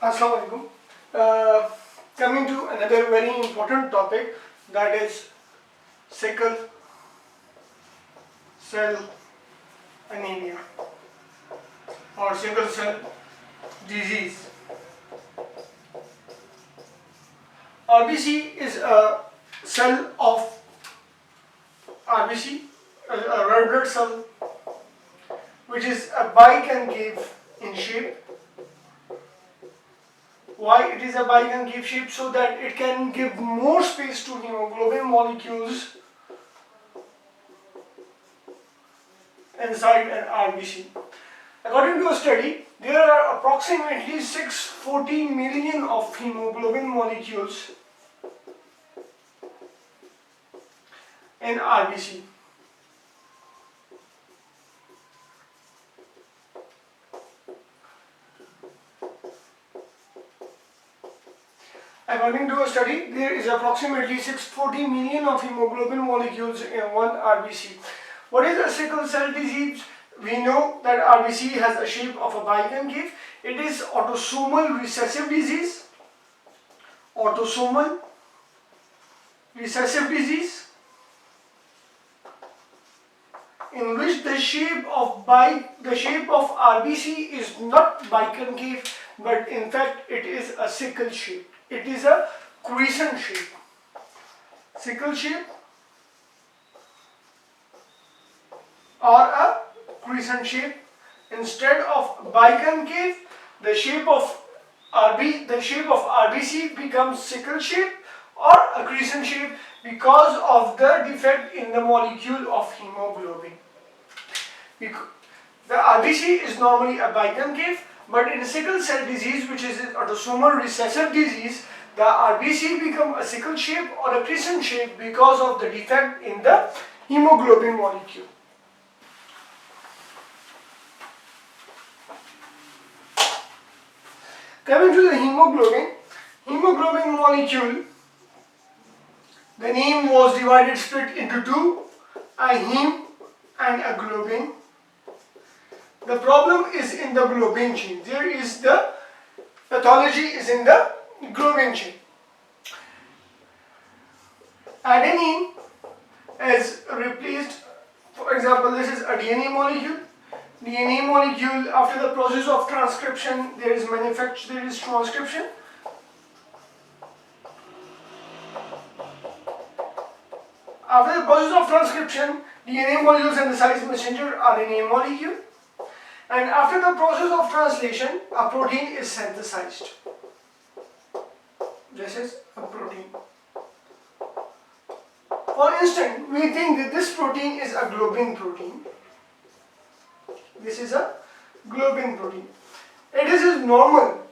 Assalamu alaikum. Uh, Coming to another very important topic, that is sickle cell anemia or sickle cell disease. RBC is a cell of RBC, a red blood cell, which is a biconcave in shape. Why it is a biconcave shape? So that it can give more space to hemoglobin molecules inside an RBC. According to a study, there are approximately 640 million of hemoglobin molecules in RBC. According to a study, there is approximately 640 million of hemoglobin molecules in one RBC. What is a sickle cell disease? We know that RBC has a shape of a biconcave. It is autosomal recessive disease. Autosomal recessive disease in which the shape of RBC is not biconcave, but in fact it is a sickle shape. It is a crescent shape. Sickle shape or a crescent shape. Instead of biconcave, the shape of RBC becomes sickle shape or a crescent shape because of the defect in the molecule of hemoglobin. The RBC is normally a biconcave, but in sickle cell disease, which is an autosomal recessive disease, the RBC become a sickle shape or a crescent shape because of the defect in the hemoglobin molecule. Coming to the hemoglobin molecule, the name was split into two, a heme and a globin. The problem is in the globin chain. There is the pathology is in the globin chain. Adenine is replaced. For example, this is a DNA molecule. DNA molecule, after the process of transcription, there is transcription. After the process of transcription, DNA molecule synthesize messenger RNA molecule. And after the process of translation, a protein is synthesized. This is a protein. For instance, we think that this protein is a globin protein. This is a globin protein. It is normal,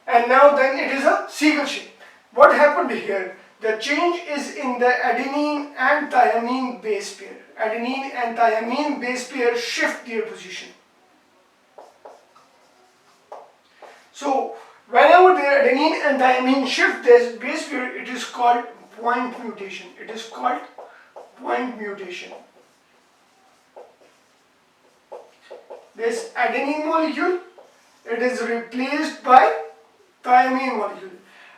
and now then it is a sickle shape. What happened here? The change is in the adenine and thymine base pair. Adenine and thymine base pair shift their position. So, whenever the adenine and thymine shift this base pair, it is called point mutation. It is called point mutation. This adenine molecule, it is replaced by thymine molecule.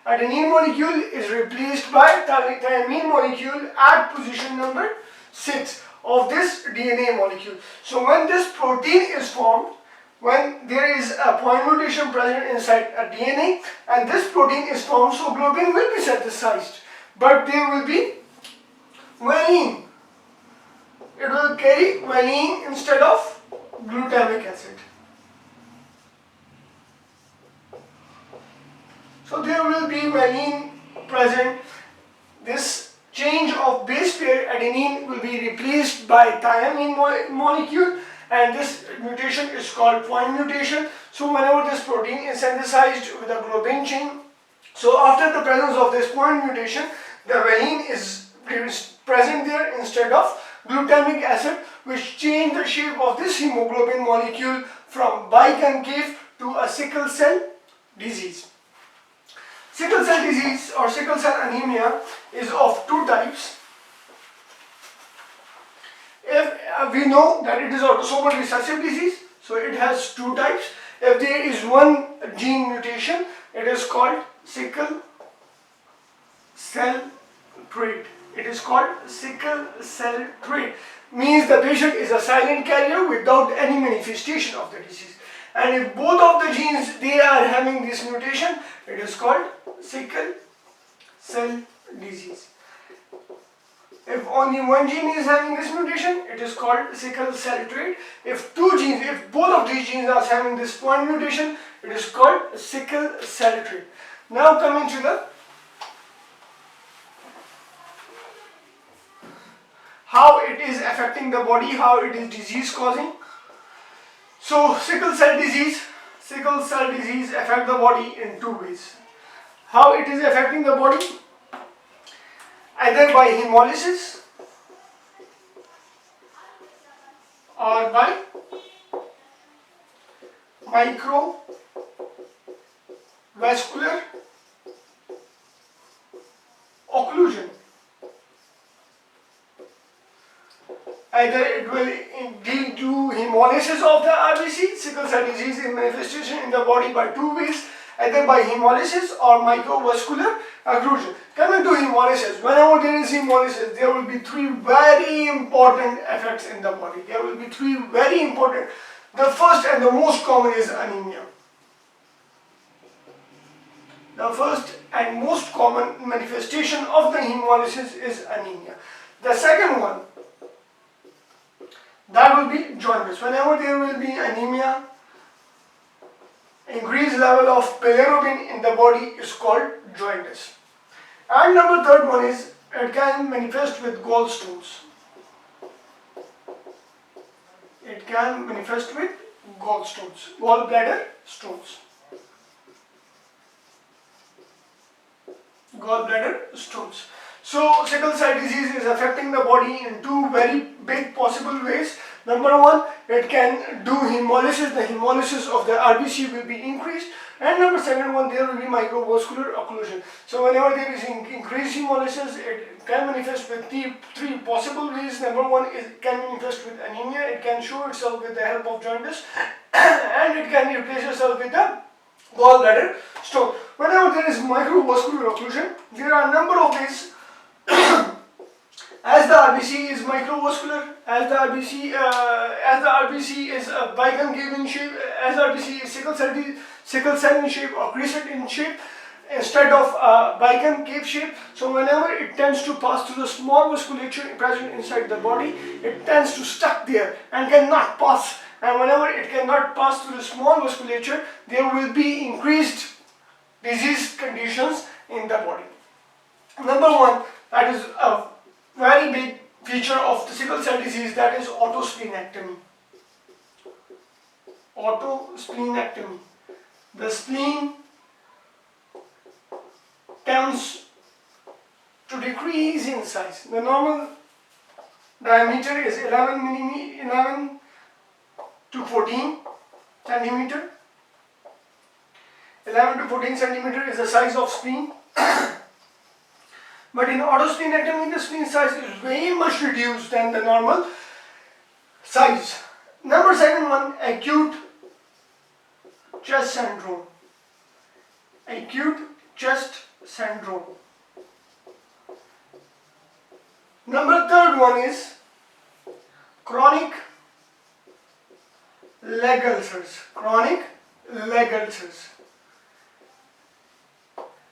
Adenine molecule is replaced by thymine molecule at position number 6 of this DNA molecule. So when this protein is formed, when there is a point mutation present inside a DNA and this protein is formed, so globin will be synthesized, but there will be valine. It will carry valine instead of glutamic acid. So there will be valine present. This change of base pair adenine will be replaced by thymine molecule, and this mutation is called point mutation. So whenever this protein is synthesized with a globin chain, so after the presence of this point mutation, the valine is present there instead of glutamic acid, which change the shape of this hemoglobin molecule from biconcave to a sickle cell disease. Sickle cell disease or sickle cell anemia is of two types. If we know that it is autosomal recessive disease, so it has two types. If there is one gene mutation, It is called sickle cell trait. It is called sickle cell trait. Means the patient is a silent carrier without any manifestation of the disease. And if both of the genes they are having this mutation, it is called sickle cell disease. If only one gene is having this mutation, it is called sickle cell trait. If both of these genes are having this point mutation, it is called sickle cell trait. Now coming to the how it is affecting the body, how it is disease causing. So sickle cell disease affect the body in two ways. How it is affecting the body? Either by hemolysis or by microvascular occlusion. Either it will lead to hemolysis of the RBC. Sickle cell disease is manifestation in the body by two ways, either by hemolysis or microvascular occlusion. Coming to hemolysis, whenever there is hemolysis, there will be three very important effects in the body. There will be three very important. The first and the most common is anemia. The first and most common manifestation of the hemolysis is anemia. The second one, that will be jaundice. Whenever there will be anemia, increased level of bilirubin in the body is called jaundice. And number third one is it can manifest with gallstones. It can manifest with gallstones, gallbladder stones. Gallbladder stones. So sickle cell disease is affecting the body in two very big possible ways. Number one, it can do hemolysis. The hemolysis of the RBC will be increased. And number second one, there will be microvascular occlusion. So whenever there is increased hemolysis, it can manifest with three possible ways. Number one is it can manifest with anemia. It can show itself with the help of jaundice, and it can replace itself with the gallbladder stone. Whenever there is microvascular occlusion, there are a number of ways. As the RBC is microvascular, as the RBC is biconcave in shape, as RBC is sickle cell in shape or crescent in shape instead of biconcave shape. So whenever it tends to pass through the small vasculature present inside the body, it tends to stuck there and cannot pass. And whenever it cannot pass through the small vasculature, there will be increased disease conditions in the body. Number one, that is a very big feature of the sickle cell disease, that is autosplenectomy. Autosplenectomy. The spleen tends to decrease in size. The normal diameter is 11 to 14 centimeter. 11 to 14 centimeter is the size of spleen. But in autosplenectomy, the spleen size is very much reduced than the normal size. Number second one, acute chest syndrome. Acute chest syndrome. Number third one is chronic leg ulcers. Chronic leg ulcers.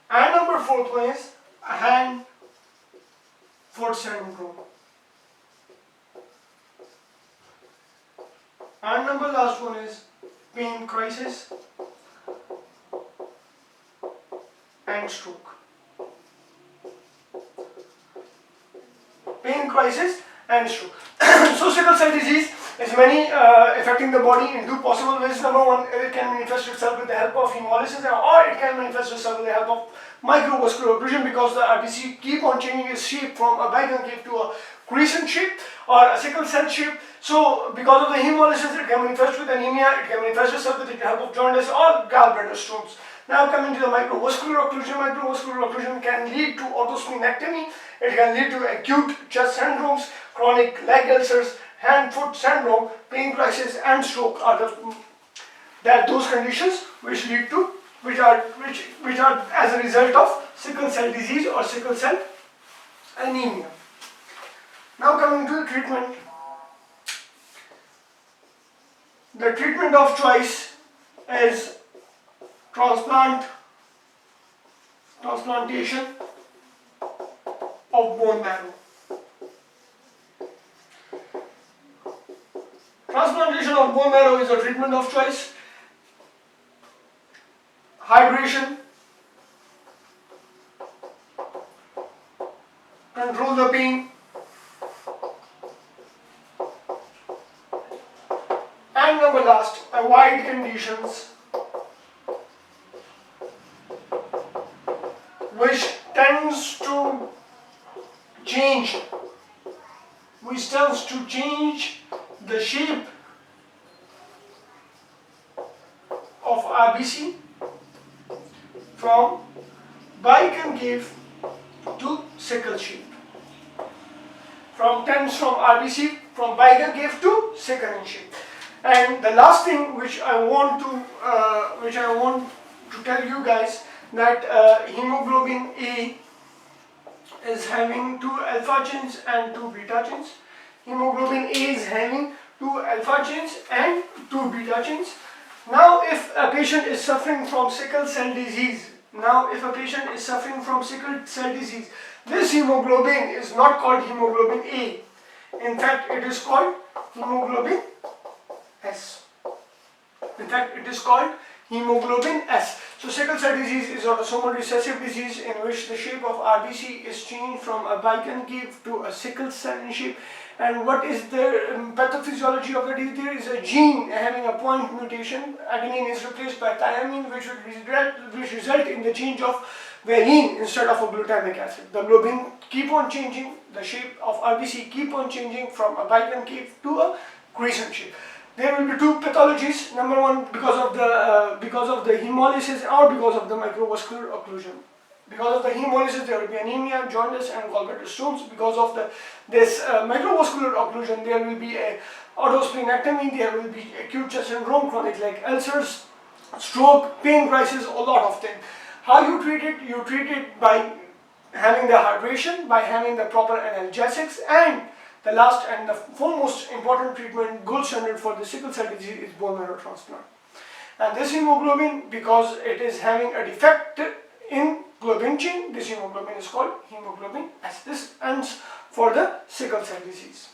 And number fourth one is hand foot syndrome. And number last one is pain crisis and stroke. Pain crisis and stroke. So sickle cell disease is affecting the body in two possible ways. Number one, it can manifest itself with the help of hemolysis, or it can manifest itself with the help of microvascular occlusion, because the RBC keep on changing its shape from a biconcave to a crescent shape or a sickle cell shape. So because of the hemolysis, it can manifest with anemia, it can manifest itself with the help of jaundice or gallbladder stones. Now coming to the microvascular occlusion can lead to autosplenectomy, it can lead to acute chest syndromes, chronic leg ulcers, hand-foot syndrome, pain crisis and stroke are those conditions which lead to which are as a result of sickle cell disease or sickle cell anemia. Now coming to the treatment. The treatment of choice is transplantation of bone marrow. Transplantation of bone marrow is a treatment of choice. Hydration, control the pain, and number last, avoid conditions which tends to change the shape of RBC from biconcave to sickle shape. From RBC from biconcave to sickle in shape. And the last thing which I want to tell you guys, that hemoglobin A is having 2 alpha chains and 2 beta chains. Hemoglobin A is having 2 alpha chains and 2 beta chains. Now if a patient is suffering from sickle cell disease, this hemoglobin is not called hemoglobin A. In fact, it is called hemoglobin S. So sickle cell disease is autosomal recessive disease in which the shape of RBC is changed from a biconcave to a sickle cell in shape. And what is the pathophysiology of the disease? There is a gene having a point mutation. Adenine is replaced by thymine, which result in the change of valine instead of a glutamic acid. The globin keep on changing, the shape of RBC keep on changing from a biconcave to a crescent shape. There will be 2 pathologies. Number 1, because of the hemolysis or because of the microvascular occlusion. Because of the hemolysis, there will be anemia, jaundice, and gallbladder stones. Because of this microvascular occlusion, there will be a autosplenectomy. There will be acute chest syndrome, chronic leg ulcers, stroke, pain crisis, a lot of things. How you treat it? You treat it by having the hydration, by having the proper analgesics, and the last and the foremost important treatment, gold standard for the sickle cell disease, is bone marrow transplant. And this hemoglobin, because it is having a defect in globin chain, this hemoglobin is called hemoglobin S. This ends for the sickle cell disease.